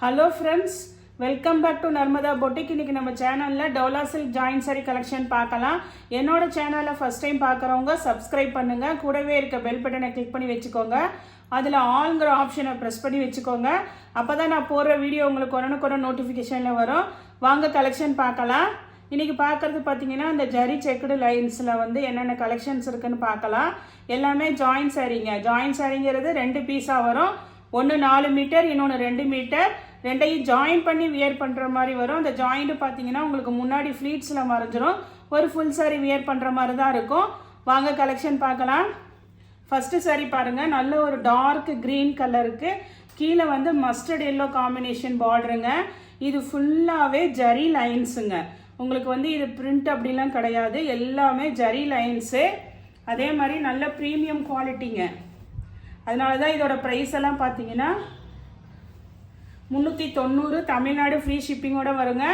Hello friends, welcome back to Narmada boutique. இன்றைக்கி நம்ம சேனலில் டோலா சில்க் ஜாயின் சாரி கலெக்ஷன் பார்க்கலாம். என்னோட சேனலை ஃபஸ்ட் டைம் பார்க்குறவங்க சப்ஸ்கிரைப் பண்ணுங்கள். கூடவே இருக்க பெல் பட்டனை கிளிக் பண்ணி வச்சுக்கோங்க. அதில் ஆல்ங்கிற ஆப்ஷனை ப்ரெஸ் பண்ணி வச்சுக்கோங்க. அப்போ தான் நான் போடுற வீடியோ உங்களுக்கு உடனுக்குடன் நோட்டிஃபிகேஷனில் வரும். வாங்க கலெக்ஷன் பார்க்கலாம். இன்றைக்கி பார்க்குறது பார்த்தீங்கன்னா இந்த ஜரி செக்குடு லைன்ஸில் வந்து என்னென்ன கலெக்ஷன்ஸ் இருக்குதுன்னு பார்க்கலாம். எல்லாமே ஜாயின் சாரீங்க. ஜாயின் சாரீங்கிறது 2 பீஸாக வரும். ஒன்று 4 மீட்டர், இன்னொன்று 2 மீட்டர். ரெண்டையும் ஜாயின் பண்ணி வியர் பண்ணுற மாதிரி வரும். அந்த ஜாயிண்ட்டு பார்த்தீங்கன்னா உங்களுக்கு முன்னாடி ஃப்ளீட்ஸில் மறைஞ்சிரும். ஒரு ஃபுல் சாரி வியர் பண்ணுற மாதிரி தான் இருக்கும். வாங்க கலெக்ஷன் பார்க்கலாம். ஃபஸ்ட்டு சாரி பாருங்கள், நல்ல ஒரு டார்க் க்ரீன் கலருக்கு கீழே வந்து மஸ்டர்ட் எல்லோ காம்பினேஷன் பார்டருங்க. இது ஃபுல்லாகவே ஜரி லைன்ஸுங்க. உங்களுக்கு வந்து இது பிரிண்ட் அப்படிலாம் கிடையாது, எல்லாமே ஜரி லைன்ஸு. அதே மாதிரி நல்ல ப்ரீமியம் குவாலிட்டிங்க. அதனால தான் இதோட ப்ரைஸ் எல்லாம் பார்த்தீங்கன்னா 390, தமிழ்நாடு ஃப்ரீ ஷிப்பிங்கோட வருங்க.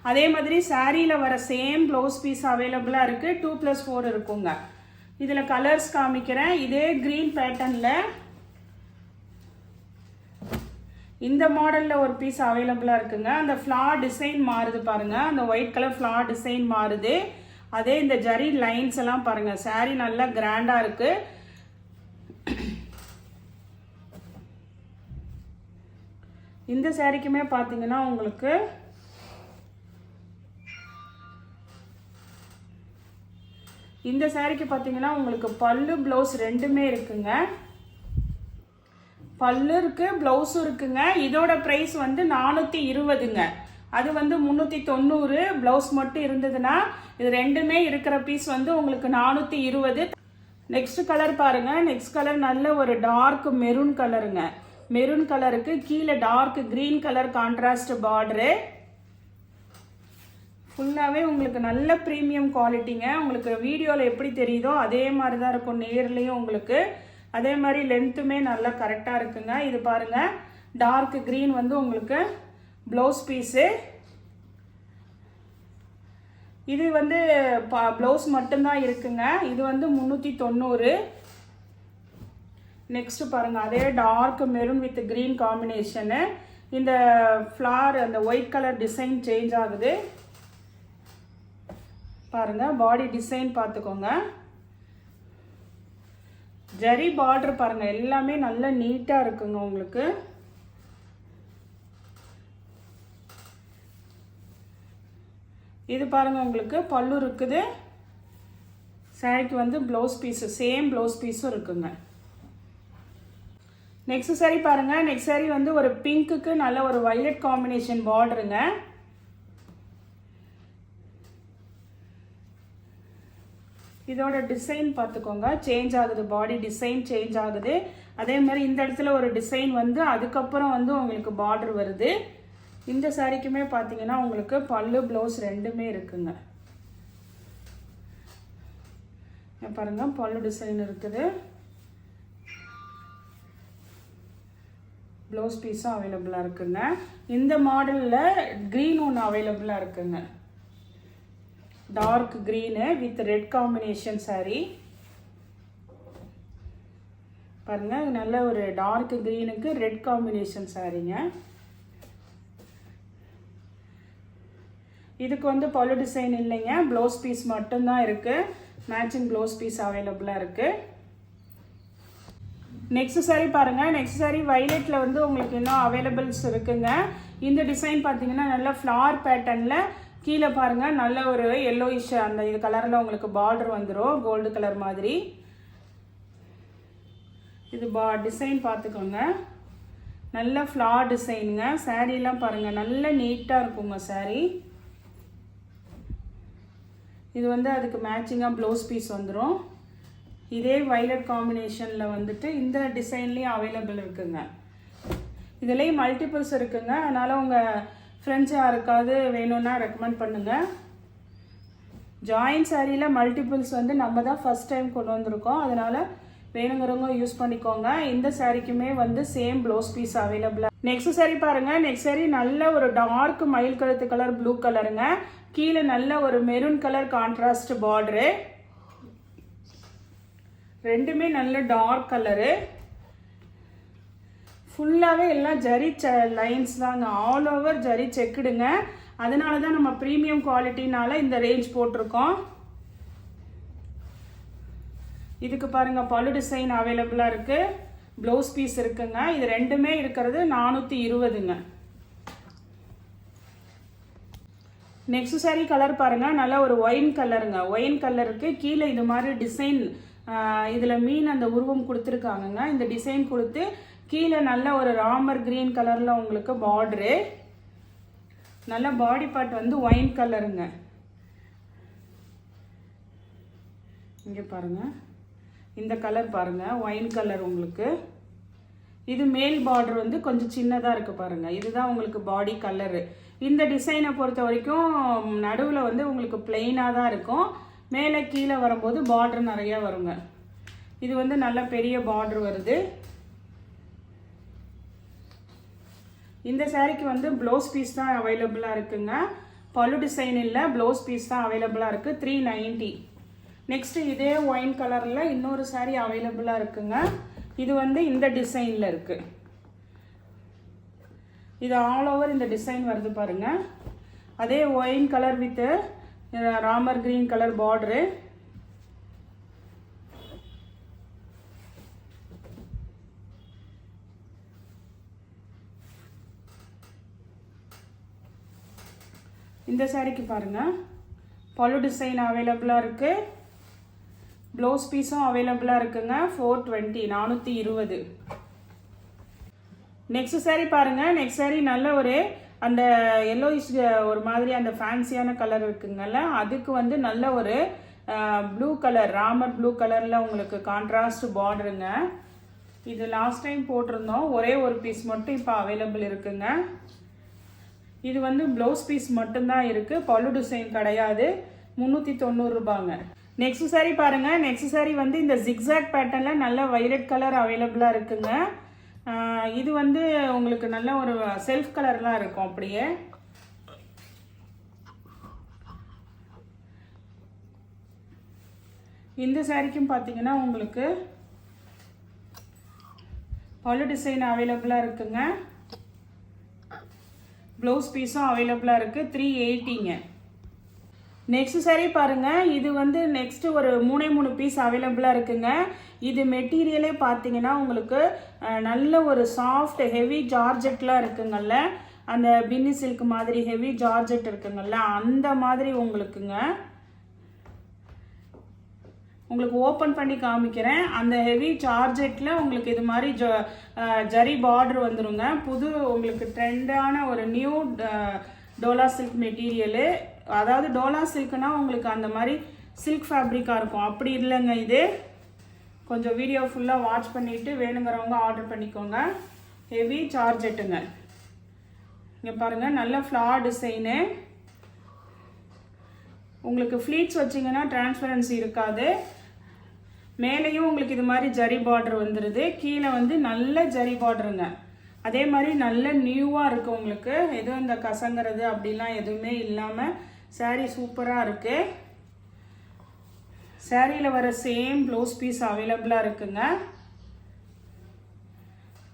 அதே மாதிரி சாரியில் வர சேம் ப்ளவுஸ் பீஸ் அவைலபிளாக இருக்குது. 2+4 இருக்குங்க. இதில் கலர்ஸ் காமிக்கிறேன். இதே க்ரீன் பேட்டர்னில் இந்த மாடலில் ஒரு பீஸ் அவைலபிளாக இருக்குங்க. அந்த ஃப்ளார் டிசைன் மாறுது பாருங்கள். அந்த ஒயிட் கலர் ஃப்ளார் டிசைன் மாறுது. அதே இந்த ஜரி லைன்ஸ் எல்லாம் பாருங்கள். சாரி நல்லா கிராண்டாக இருக்குது. இந்த சாரிக்குமே பார்த்தீங்கன்னா உங்களுக்கு இந்த சாரிக்கு பார்த்தீங்கன்னா உங்களுக்கு பல்லு ப்ளவுஸ் ரெண்டுமே இருக்குங்க. பல்லு இருக்கு, ப்ளவுஸும் இருக்குங்க. இதோட ப்ரைஸ் வந்து 420ங்க. அது வந்து 390. ப்ளவுஸ் மட்டும் இருந்ததுன்னா இது ரெண்டுமே இருக்கிற பீஸ் வந்து உங்களுக்கு 420. நெக்ஸ்ட் கலர் பாருங்க. நெக்ஸ்ட் கலர் நல்ல ஒரு டார்க் மெரூன் கலருங்க. மெரூன் கலருக்கு கீழே dark green colour contrast border. ஃபுல்லாகவே உங்களுக்கு நல்ல ப்ரீமியம் குவாலிட்டிங்க. உங்களுக்கு வீடியோவில் எப்படி தெரியுதோ அதே மாதிரி தான் இருக்கும் நேர்லேயும் உங்களுக்கு. அதே மாதிரி லென்த்துமே நல்லா கரெக்டாக இருக்குங்க. இது பாருங்கள், டார்க் க்ரீன் வந்து உங்களுக்கு ப்ளவுஸ் பீஸு. இது வந்து ப்ளவுஸ் மட்டும்தான் இருக்குங்க. இது வந்து 390. நெக்ஸ்ட் பாருங்கள், அதே dark maroon with green combination. இந்த ஃப்ளார் அந்த ஒயிட் கலர் டிசைன் சேஞ்ச் ஆகுது பாருங்கள். பாடி டிசைன் பார்த்துக்கோங்க. ஜரி பார்டர் பாருங்கள், எல்லாமே நல்ல நீட்டாக இருக்குங்க உங்களுக்கு. இது பாருங்கள், உங்களுக்கு பல்லு இருக்குது. சாரிக்கு வந்து ப்ளவுஸ் பீஸு சேம் ப்ளவுஸ் பீஸும் இருக்குங்க. நெக்ஸ்ட் சாரி பாருங்க. நெக்ஸ்ட் சாரி வந்து ஒரு பிங்க்குக்கு நல்ல ஒரு வயலட் காம்பினேஷன் பார்டருங்க. இதோட டிசைன் பார்த்துக்கோங்க, சேஞ்ச் ஆகுது. பாடி டிசைன் சேஞ்ச் ஆகுது. அதே மாதிரி இந்த இடத்துல ஒரு டிசைன் வந்து அதுக்கப்புறம் வந்து உங்களுக்கு பார்டர் வருது. இந்த சாரிக்குமே பார்த்தீங்கன்னா உங்களுக்கு பல்லு ப்ளவுஸ் ரெண்டுமே இருக்குங்க. பாருங்க, பல்லு டிசைன் இருக்குது. ப்ளவுஸ் பீஸும் அவைலபிளாக இருக்குங்க. இந்த மாடலில் க்ரீன் ஒன்று அவைலபிளாக இருக்குங்க. Dark green with red combination sari பாருங்கள். நல்ல ஒரு டார்க் க்ரீனுக்கு ரெட் காம்பினேஷன் சாரீங்க. இதுக்கு வந்து பல்லு டிசைன் இல்லைங்க, ப்ளவுஸ் பீஸ் மட்டும்தான் இருக்குது. மேட்சிங் ப்ளவுஸ் பீஸ் அவைலபிளாக இருக்குது. நெக்ஸ்ட் சாரி பாருங்கள். நெக்ஸ்ட் சாரி வயலட்டில் வந்து உங்களுக்கு இன்னும் அவைலபிள்ஸ் இருக்குங்க. இந்த டிசைன் பார்த்தீங்கன்னா நல்ல ஃப்ளார் பேட்டர்னில் கீழே பாருங்கள் நல்ல ஒரு எல்லோயிஷ் அந்த இது கலரில் உங்களுக்கு பார்டர் வந்துடும், கோல்டு கலர் மாதிரி. இது டிசைன் பார்த்துக்கோங்க, நல்ல ஃப்ளார் டிசைனுங்க. சாரீலாம் பாருங்கள் நல்ல நீட்டாக இருக்குங்க சாரீ. இது வந்து அதுக்கு மேட்சிங்காக ப்ளவுஸ் பீஸ் வந்துடும். இதே வயலட் காம்பினேஷனில் வந்துட்டு இந்த டிசைன்லேயும் அவைலபிள் இருக்குங்க. இதுலேயும் மல்டிபிள்ஸ் இருக்குங்க. அதனால் உங்கள் ஃப்ரெண்ட்ஸ் யாருக்காவது வேணும்னா ரெக்கமெண்ட் பண்ணுங்கள். ஜாயின் சாரியில் மல்டிபிள்ஸ் வந்து நம்ம தான் ஃபஸ்ட் டைம் கொண்டு வந்திருக்கோம். அதனால் வேணுங்கிறவங்க யூஸ் பண்ணிக்கோங்க. இந்த சாரிக்குமே வந்து சேம் ப்ளவுஸ் பீஸ் அவைலபிளாக. நெக்ஸ்ட் சாரி பாருங்கள். நெக்ஸ்ட் சாரி நல்ல ஒரு டார்க் மயில் கழுத்து கலர் ப்ளூ கலருங்க. கீழே நல்ல ஒரு மெரூன் கலர் கான்ட்ராஸ்ட் பார்டரு. ரெண்டுமே நல்ல டார்க் கலரு. ஃபுல்லாகவே எல்லாம் ஜரி லைன்ஸ் தாங்க, ஆல் ஓவர் ஜரி செக்குடுங்க. அதனால தான் நம்ம ப்ரீமியம் குவாலிட்டினால இந்த ரேஞ்ச் போட்டிருக்கோம். இதுக்கு பாருங்கள் பல்லு டிசைன் அவைலபிளாக இருக்குது, ப்ளவுஸ் பீஸ் இருக்குங்க. இது ரெண்டுமே இருக்கிறது 420ங்க. நெக்ஸ்ட் சாரீ கலர் பாருங்கள், நல்லா ஒரு ஒயின் கலருங்க. ஒயின் கலருக்கு கீழே இது மாதிரி டிசைன், இதில் மீன் அந்த உருவம் கொடுத்துருக்காங்கங்க. இந்த டிசைன் கொடுத்து கீழே நல்ல ஒரு ராமர் கிரீன் கலரில் உங்களுக்கு பார்டரு. நல்ல பாடி பார்ட் வந்து ஒயின் கலருங்க. இங்கே பாருங்கள், இந்த கலர் பாருங்கள், ஒயின் கலர் உங்களுக்கு. இது மேல் பார்டர் வந்து கொஞ்சம் சின்னதாக இருக்குது பாருங்கள். இதுதான் உங்களுக்கு பாடி கலரு. இந்த டிசைனை பொறுத்த வரைக்கும் நடுவில் வந்து உங்களுக்கு பிளெயினாக தான் இருக்கும், மேலே கீழே வரும்போது பார்டர் நிறையா வருங்க. இது வந்து நல்ல பெரிய பார்டர் வருது. இந்த சாரீக்கு வந்து ப்ளவுஸ் பீஸ் தான் அவைலபிளாக இருக்குங்க, பல்லு டிசைன் இல்லை, ப்ளவுஸ் பீஸ் தான் அவைலபிளாக இருக்குது. 390. நெக்ஸ்ட்டு இதே ஒயின் கலரில் இன்னொரு சாரீ அவைலபிளாக இருக்குங்க. இது வந்து இந்த டிசைனில் இருக்குது. இது ஆல் ஓவர் இந்த டிசைன் வருது பாருங்கள். அதே wine colour with Ramar green colour border. இந்த சாரீக்கு பாருங்கள் பல்லு டிசைன் அவைலபிளாக இருக்குது, ப்ளவுஸ் பீஸும் அவைலபிளாக இருக்குங்க. 420, 420. நெக்ஸ்ட் சாரீ பாருங்கள். நெக்ஸ்ட் சாரீ நல்ல ஒரு அந்த எல்லோயிஷ் ஒரு மாதிரி அந்த ஃபேன்சியான கலர் இருக்குங்கல்ல, அதுக்கு வந்து நல்ல ஒரு ப்ளூ கலர், ராமர் ப்ளூ கலரில் உங்களுக்கு கான்ட்ராஸ்ட் பார்டருங்க. இது லாஸ்ட் டைம் போட்டிருந்தோம், ஒரே ஒரு பீஸ் மட்டும் இப்போ அவைலபிள் இருக்குங்க. இது வந்து ப்ளவுஸ் பீஸ் மட்டும்தான் இருக்குது, பல்லு டிசைன் கிடையாது. 390 ரூபாங்க. நெக்ஸ்ட் சாரீ பாருங்கள். நெக்ஸ்ட் சாரீ வந்து இந்த ஜிக்ஸாக் பேட்டர்னில் நல்ல வைலட் கலர் அவைலபிளாக இருக்குங்க. இது வந்து உங்களுக்கு நல்ல ஒரு செல்ஃப் கலர்லாம் இருக்கும் அப்படியே. இந்த சாரீக்கும் பார்த்தீங்கன்னா உங்களுக்கு பல்லு டிசைன் அவைலபிளாக இருக்குங்க, ப்ளவுஸ் பீஸும் அவைலபிளாக இருக்குது. 380ங்க. நெக்ஸ்ட் சாரீ பாருங்கள். இது வந்து நெக்ஸ்ட் ஒரு 3 பீஸ் அவைலபிளாக இருக்குங்க. இது மெட்டீரியலே பார்த்தீங்கன்னா உங்களுக்கு நல்ல ஒரு சாஃப்ட் ஹெவி ஜார்ஜெட்லாம் இருக்குங்கல்ல, அந்த பின்னி சில்க் மாதிரி ஹெவி ஜார்ஜெட் இருக்குங்கல்ல, அந்த மாதிரி உங்களுக்குங்க. உங்களுக்கு ஓப்பன் பண்ணி காமிக்கிறேன். அந்த ஹெவி ஜார்ஜெட்டில் உங்களுக்கு இது மாதிரி ஜரி பார்டர் வந்துருங்க. புது உங்களுக்கு ட்ரெண்டான ஒரு நியூ டோலா சில்க் மெட்டீரியலு. அதாவது டோலா சில்க்னா உங்களுக்கு அந்த மாதிரி சில்க் ஃபேப்ரிக்காக இருக்கும், அப்படி இல்லைங்க. இது கொஞ்சம் வீடியோ ஃபுல்லாக வாட்ச் பண்ணிவிட்டு வேணுங்கிறவங்க ஆர்டர் பண்ணிக்கோங்க. ஹெவி ஜார்ஜெட்டுங்க. இங்கே பாருங்கள், நல்ல ஃப்ளார் டிசைனு. உங்களுக்கு ஃப்ளீட்ஸ் வச்சிங்கன்னா டிரான்ஸ்பரன்சி இருக்காது. மேலேயும் உங்களுக்கு இது மாதிரி ஜரி பார்டர் வந்துடுது, கீழே வந்து நல்ல ஜரி பார்டருங்க. அதே மாதிரி நல்ல நியூவாக இருக்குது உங்களுக்கு, எதுவும் இந்த கசங்கிறது அப்படிலாம் எதுவுமே இல்லாமல் சாரீ சூப்பராக இருக்குது. சாரியில் வர சேம் ப்ளவுஸ் பீஸ் அவைலபிளாக இருக்குங்க.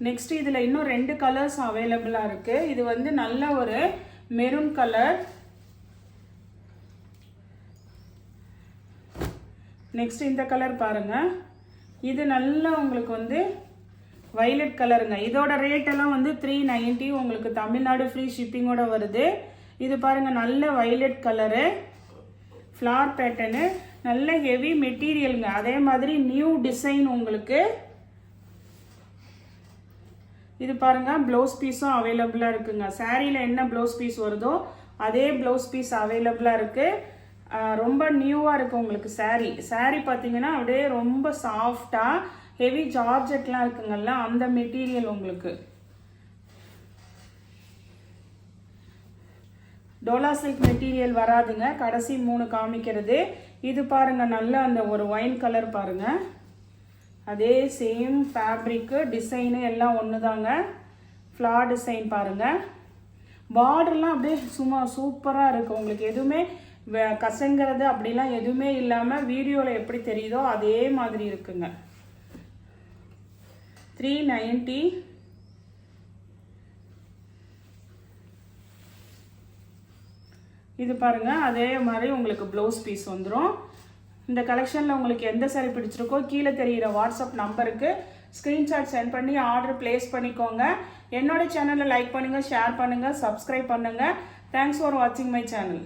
நெக்ஸ்ட் இதில் இன்னும் 2 கலர்ஸ் அவைலபிளாக இருக்குது. இது வந்து நல்ல ஒரு மெரூன் கலர். நெக்ஸ்ட் இந்த கலர் பாருங்கள். இது நல்லா உங்களுக்கு வந்து வைலட் கலருங்க. இதோட ரேட்டெல்லாம் வந்து 390. உங்களுக்கு தமிழ்நாடு ஃப்ரீ ஷிப்பிங்கோட வருது. இது பாருங்கள், நல்ல வைலட் கலரு, ஃப்ளார் பேட்டர்னு, நல்ல ஹெவி மெட்டீரியலுங்க. அதே மாதிரி நியூ டிசைன் உங்களுக்கு. இது பாருங்கள், ப்ளவுஸ் பீஸும் அவைலபிளாக இருக்குங்க. சாரியில் என்ன ப்ளவுஸ் பீஸ் வருதோ அதே ப்ளவுஸ் பீஸ் அவைலபிளாக இருக்குது. ரொம்ப நியூவாக இருக்குது உங்களுக்கு சாரீ. சாரீ பார்த்தீங்கன்னா அப்படியே ரொம்ப சாஃப்டாக ஹெவி ஜார்ஜெட்லாம் இருக்குங்கல்ல, அந்த மெட்டீரியல் உங்களுக்கு. டோலா சில்க் மெட்டீரியல் வராதுங்க, கடைசி 3 காமிக்கிறது. இது பாருங்கள், நல்ல அந்த ஒரு ஒயின் கலர் பாருங்கள். அதே சேம் ஃபேப்ரிக்கு, டிசைனு எல்லாம் ஒன்று தாங்க. ஃப்ளார் டிசைன் பாருங்கள். பார்டர்லாம் அப்படியே சும்மா சூப்பராக இருக்குது உங்களுக்கு. எதுவுமே கசங்கிறது அப்படிலாம் எதுவுமே இல்லாமல் வீடியோவில் எப்படி தெரியுதோ அதே மாதிரி இருக்குங்க. 390. இது பாருங்கள், அதே மாதிரி உங்களுக்கு ப்ளவுஸ் பீஸ் வந்துடும். இந்த கலெக்ஷனில் உங்களுக்கு எந்த சாரி பிடிச்சிருக்கோ கீழே தெரிகிற வாட்ஸ்அப் நம்பருக்கு ஸ்க்ரீன்ஷாட் சென்ட் பண்ணி ஆர்டர் ப்ளேஸ் பண்ணிக்கோங்க. என்னோட சேனலை லைக் பண்ணுங்கள், ஷேர் பண்ணுங்கள், சப்ஸ்கிரைப் பண்ணுங்கள். தேங்க்ஸ் ஃபார் வாட்சிங் மை சேனல்.